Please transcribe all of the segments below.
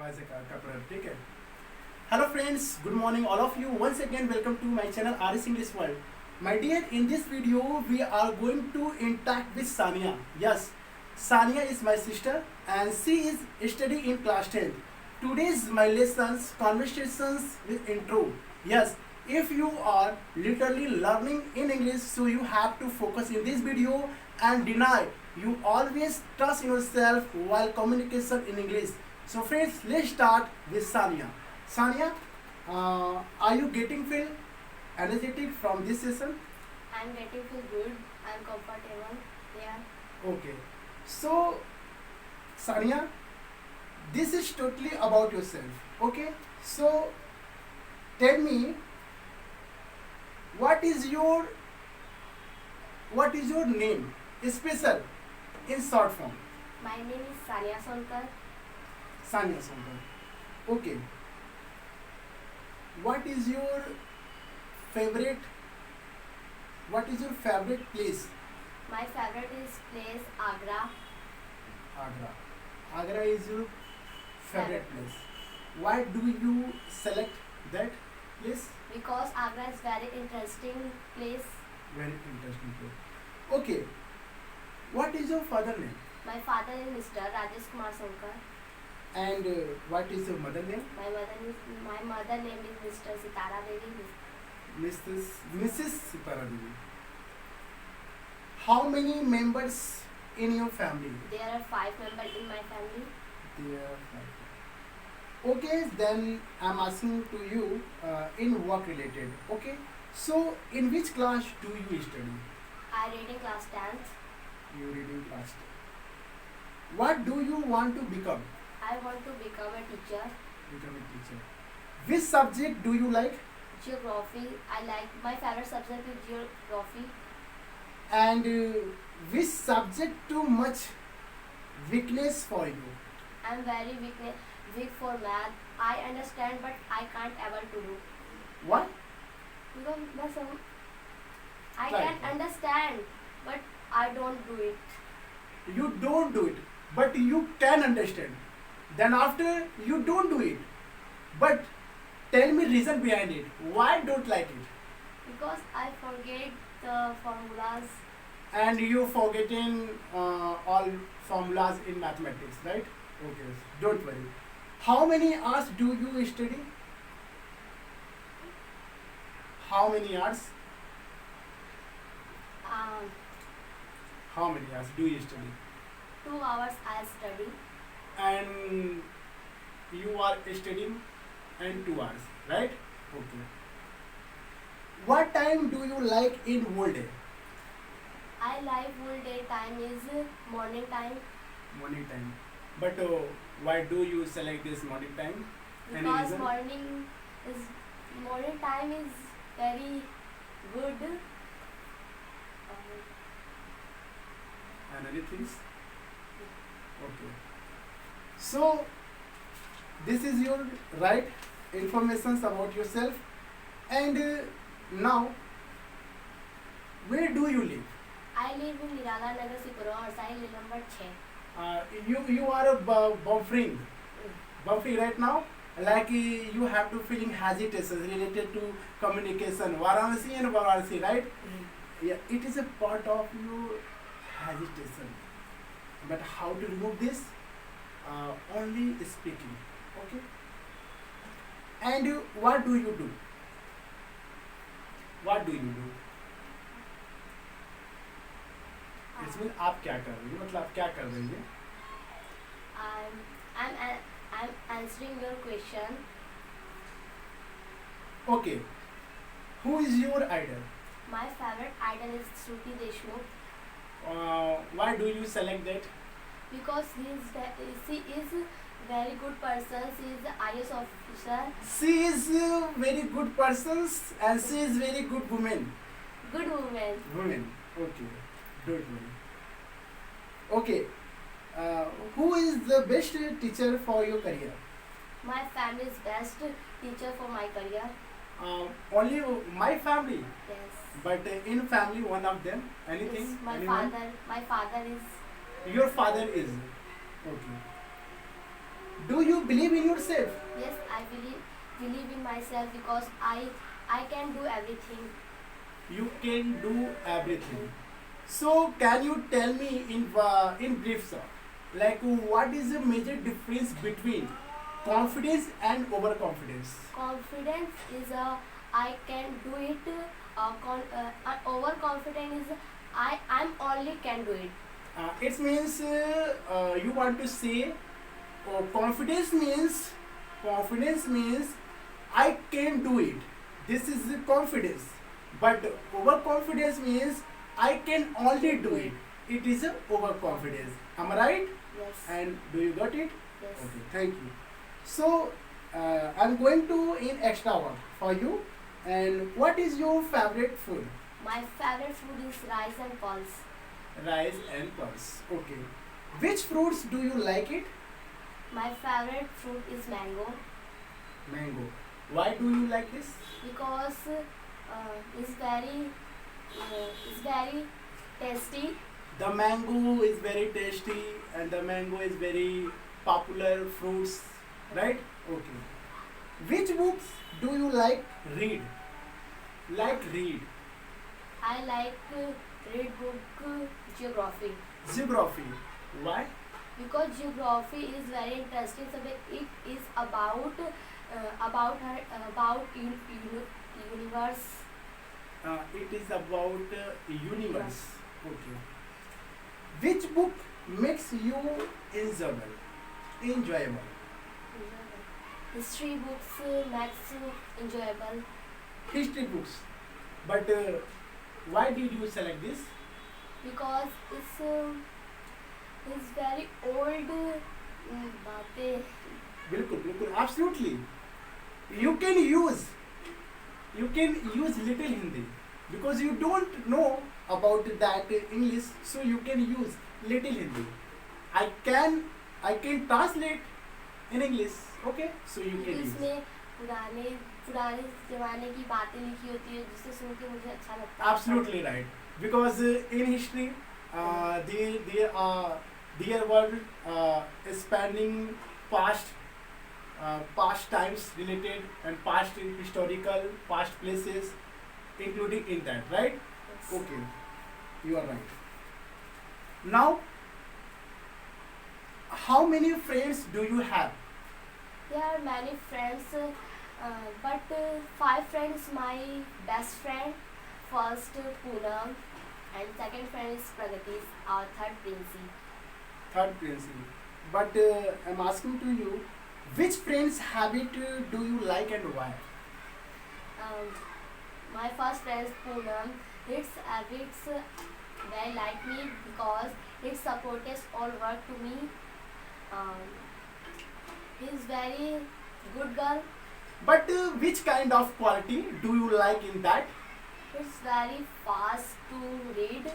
ऐसे कर ठीक है. Hello friends, good morning all of you. Once again welcome to my channel RS English World. My dear, in this video we are going to interact with Saniya. Yes, Saniya is my sister and she is studying in class 10th. Today's my lessons conversations with intro. Yes, if you are literally learning in English, so you have to focus in this video and deny you always trust in yourself while communication in English. So friends, let's start with Saniya. Saniya, are you getting feel energetic from this session? I'm getting feel good. I'm comfortable. Yeah. Okay. So, Saniya, this is totally about yourself. Okay. So, tell me, what is your name? Special in short form. My name is Saniya Sonkar. Saniya Sonkar. Okay. What is your favorite? What is your favorite place? My favorite is place Agra. Agra. Agra is your favorite place. Why do you select that place? Because Agra is very interesting place. Very interesting place. Okay. What is your father name? My father is Mr. Rajesh Kumar Sonkar. And what is your mother name? My mother name is Mr. Sitara Devi. Mrs. Sitara Devi. How many members in your family? There are 5 members in my family. There are 5. Okay, then I'm asking to you in work related. Okay, so in which class do you study? I read in class 10th. You read in class 10. What do you want to become? I want to become a teacher. Become a teacher. Which subject do you like? Geography. I like my favorite subject is geography. And which subject too much weakness for you? I'm very weak for math. I understand but I can't able to do. What? Because I Right. can understand but I don't do it. You don't do it, but you can understand. Then after you don't do it. But tell me reason behind it. Why don't like it? Because I forget the formulas. And you forgetting all formulas in mathematics, right? Okay, don't worry. How many hours do you study? How many hours? Um, How many hours do you study? 2 hours I study. And you are studying in 2 hours, right? Okay. What time do you like in whole day? I like full day time is morning time. Morning time. But why do you select this morning time? Any Because reason? morning time is very good. And other things? Okay. So, this is your right information about yourself. And now, where do you live? I live in Nirala Nagar Sipura और साइल number 6. You are buffering right now. Like you have to feeling hesitation related to communication. Varanasi and Varanasi, right? Yeah, it is a part of your hesitation. But how to remove this? Only speaking. Okay. And what do you do? What do you do? इसमें आप क्या कर रही हैं? मतलब आप क्या कर रही हैं? I'm answering your question. Okay. Who is your idol? My favorite idol is Shruti deshmukh Why do you select that? because she is very good person. She is the IS officer. She is a very good person and she is very good woman. Good woman. Woman. Okay. Don't worry. Okay. Who is the best teacher for your career? My family is best teacher for my career. Only my family. Yes. But in family, one of them. Anything? Yes, my Anyone? father. My father is. Your father is. Okay. Do you believe in yourself? Yes, I believe in myself because I can do everything. You can do everything. So can you tell me in brief, sir, like what is the major difference between confidence and overconfidence? Confidence is a I can do it. Overconfident is I'm only can do it. It means you want to say confidence means I can do it. This is the confidence. But overconfidence means I can only do it. It is a overconfidence. Am I right? Yes. And do you got it? Yes. Okay, thank you. So I'm going to in extra one for you. And what is your favorite food? My favorite food is rice and pulse. Rice and pulse. Okay. Which fruits do you like it? My favorite fruit is mango Mango. Why do you like this? because it's very tasty. The mango is very tasty and the mango is very popular fruits, right? Okay. Which books do you like read? Like read. I like read book geography Geography. Why? because geography is very interesting. So it is about universe. It is about universe. Okay. Which book makes you enjoyable? Enjoyable. History books makes enjoyable History books. But why did you select this? because it's very old बातें. बिल्कुल बिल्कुल absolutely. You can use little Hindi because you don't know about that English, so you can use little Hindi. I can translate in English, okay? So you can use. इसमें पुराने पुराने जमाने की बातें लिखी होती है जिससे सुन के मुझे अच्छा लगता है. Absolutely right. Because in history, their world spanning past times related and past historical past places, including in that, right? Yes. Okay, you are right. Now, how many friends do you have? There are many friends, but 5 friends. My best friend, first Poonam, and second friend is Pragati, our third Princey. Third principle. But I'm asking to you, which friend's habit do you like and why? My first friend is Poonam. Its habits very like me because it supports all work to me. He's very good girl. But which kind of quality do you like in that? It's very fast to read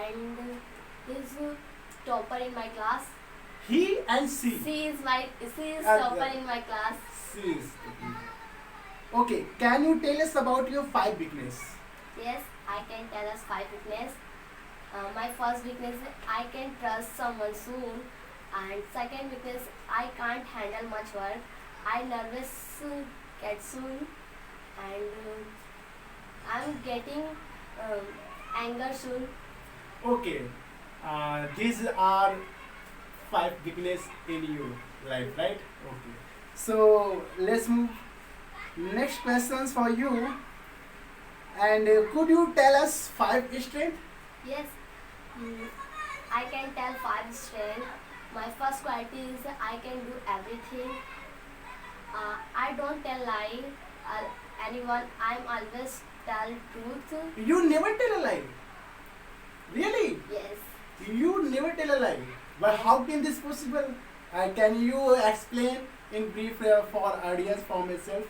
and he's topper in my class. He and she. She is Uh, topper in my class. She is. Okay, can you tell us about your 5 weakness? Yes, I can tell us 5 weakness. My first weakness is I can trust someone soon, and second weakness I can't handle much work. I nervous get soon, and I'm getting anger soon. Okay, these are 5 weakness in your life, right? Okay. So let's move next questions for you. And could you tell us 5 strength? Yes, I can tell 5 strength. My first quality is I can do everything. I don't tell lie. Anyone. I'm always tell truth. You never tell a lie. Really? Yes. You never tell a lie. But how can this possible? Can you explain in brief for audience, for myself?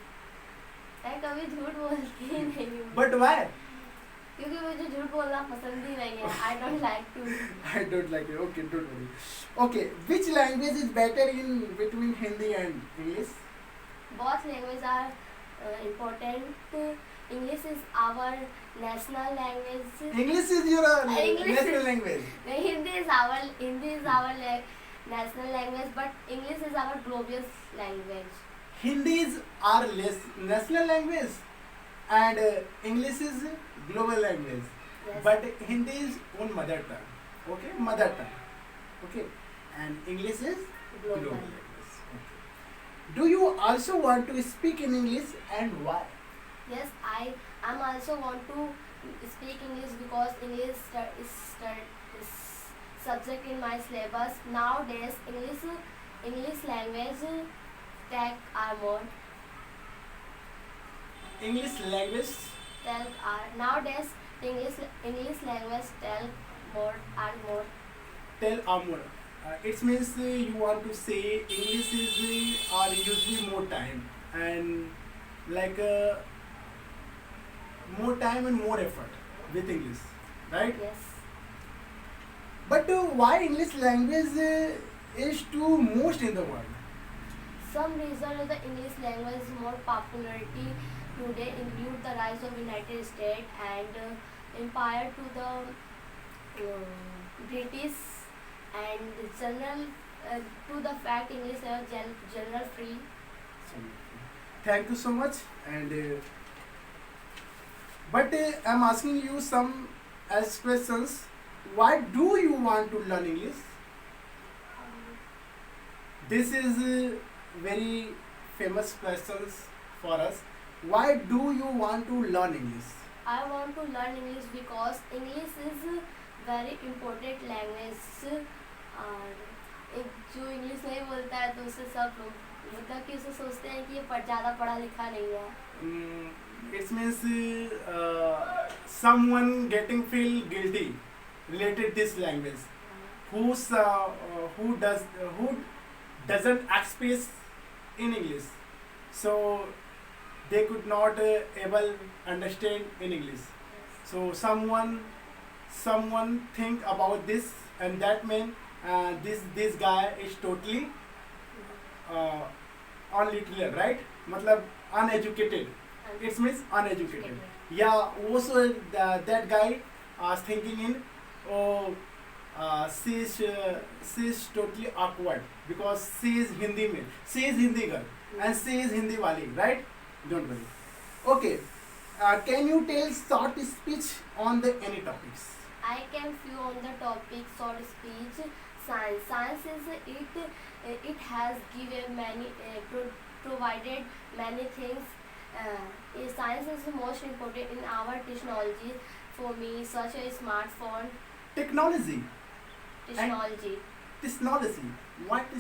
मैं कभी झूठ बोलती ही नहीं हूँ. But why? क्योंकि मुझे झूठ बोलना पसंद ही नहीं है. I don't like to. I don't like it. Okay, don't worry. Okay, which language is better in between Hindi and English? Both languages are important. English is our national language. English is your English national is- language. Hindi is our national language, but English is our global language. Hindi is our national language, and English is global language. Yes. But Hindi is own mother tongue. Okay, mother tongue. Okay, and English is global Global. language. Okay. Do you also want to speak in English, and why? Yes, I'm also want to speak English because English is subject in my syllabus. Nowadays, English language take are more English language tell are nowadays English language tell more are more. tell more. It means you want to say English is are usually more time and like more time and more effort with English, right? Yes. But why English language is too most in the world? Some reason of the English language more popularity today include the rise of United States and empire to the British and general to the fact English is general free. So, thank you so much. And but I'm asking you some as questions. Why do you want to learn English? This is very famous questions for us. Why do you want to learn English? I want to learn English because English is very important language और एक जो English नहीं बोलता है तो उससे सब लोग मतलब कि उसे सोचते हैं कि ये ज़्यादा पढ़ा लिखा नहीं है. It means someone getting feel guilty related this language. Who doesn't express in English, so they could not able understand in English. So someone think about this, and that mean this guy is totally unliterate, right? मतलब uneducated. It means uneducated. Yeah, also that guy thinking in she is totally awkward because she is Hindi में, she is Hindi girl and she is Hindi wali, right? Don't worry. Okay, can you tell short speech on the any topics? I can few on the topic short speech. Science is it has given many provided many things. Science is the most important in our technology. For me, such a smartphone. Technology. Technology. Technology. What is